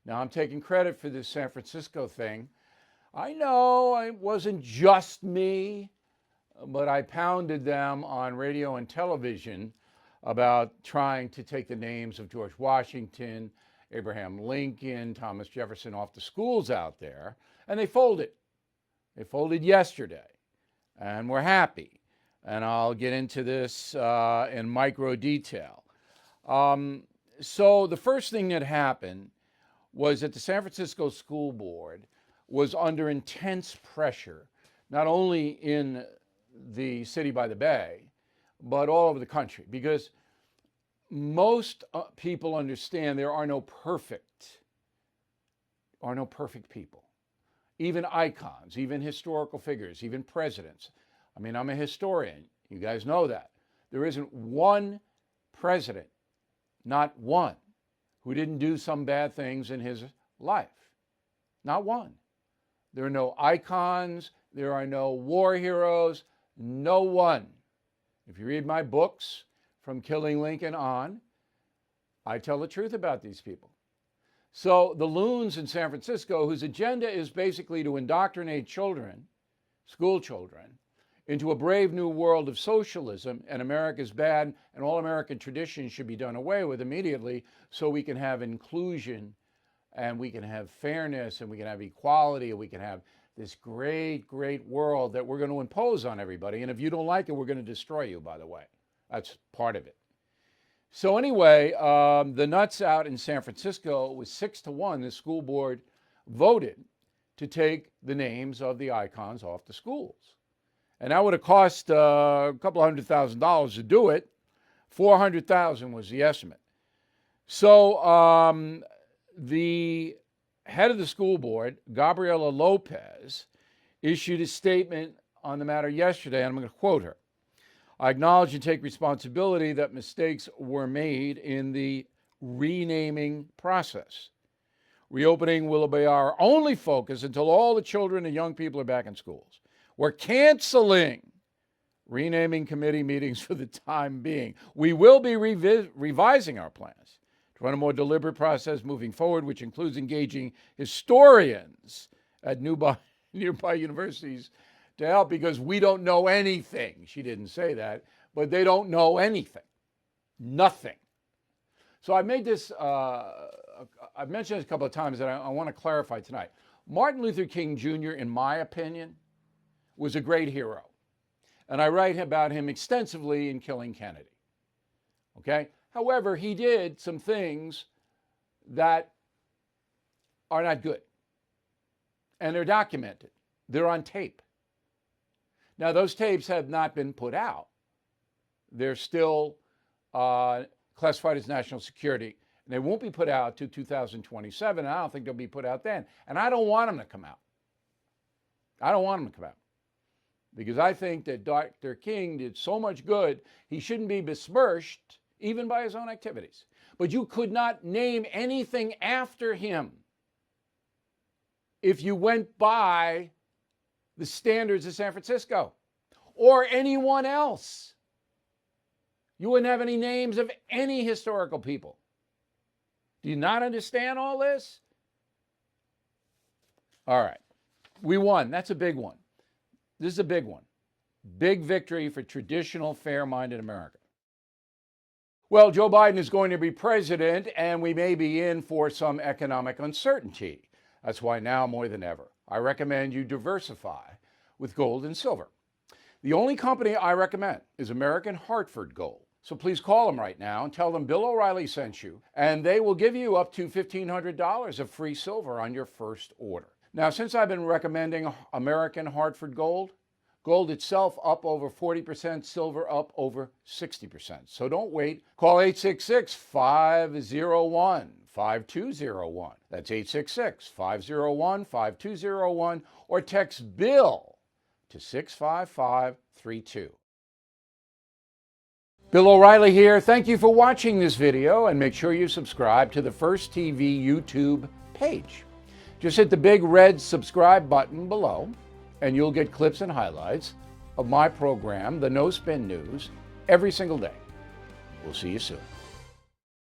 Now, I'm taking credit for this San Francisco thing. I know it wasn't just me, but I pounded them on radio and television about trying to take the names of George Washington, Abraham Lincoln, Thomas Jefferson off the schools out there, and they folded. They folded yesterday, and we're happy. And I'll get into this in micro detail. So the first thing that happened was that the San Francisco School Board was under intense pressure, not only in the city by the bay, but all over the country, because most people understand there are no perfect people, even icons, even historical figures, even presidents. I mean, I'm a historian. You guys know that. There isn't one president, not one, who didn't do some bad things in his life. Not one. There are no icons. There are no war heroes. No one. If you read my books, from Killing Lincoln on, I tell the truth about these people. So the loons in San Francisco, whose agenda is basically to indoctrinate children, school children, into a brave new world of socialism, and America's bad and all American traditions should be done away with immediately so we can have inclusion and we can have fairness and we can have equality and we can have this great, great world that we're going to impose on everybody. And if you don't like it, we're going to destroy you, by the way. That's part of it. So anyway, the nuts out in San Francisco was 6-1. The school board voted to take the names of the icons off the schools. And that would have cost a couple $100,000 to do it. $400,000 was the estimate. So the head of the school board, Gabriela Lopez, issued a statement on the matter yesterday, and I'm going to quote her. I acknowledge and take responsibility that mistakes were made in the renaming process. Reopening will be our only focus until all the children and young people are back in schools. We're canceling renaming committee meetings for the time being. We will be revising our plans to run a more deliberate process moving forward, which includes engaging historians at nearby universities to help, because we don't know anything. She didn't say that, but they don't know anything. Nothing. So I made this, I've mentioned this a couple of times, and I want to clarify tonight. Martin Luther King Jr., in my opinion, was a great hero. And I write about him extensively in Killing Kennedy. Okay? However, he did some things that are not good. And they're documented. They're on tape. Now, those tapes have not been put out. They're still classified as national security. And they won't be put out to 2027. And I don't think they'll be put out then. And I don't want them to come out. I don't want them to come out. Because I think that Dr. King did so much good, he shouldn't be besmirched even by his own activities. But you could not name anything after him if you went by the standards of San Francisco or anyone else. You wouldn't have any names of any historical people. Do you not understand all this? All right. We won. That's a big one. This is a big one. Big victory for traditional, fair-minded America. Well, Joe Biden is going to be president, and we may be in for some economic uncertainty. That's why now more than ever, I recommend you diversify with gold and silver. The only company I recommend is American Hartford Gold. So please call them right now and tell them Bill O'Reilly sent you, and they will give you up to $1,500 of free silver on your first order. Now, since I've been recommending American Hartford Gold, gold itself up over 40%, silver up over 60%. So don't wait. Call 866-501-5201. That's 866-501-5201, or text BILL to 65532. Bill O'Reilly here. Thank you for watching this video, and make sure you subscribe to the First TV YouTube page. Just hit the big red subscribe button below, and you'll get clips and highlights of my program, The No Spin News, every single day. We'll see you soon.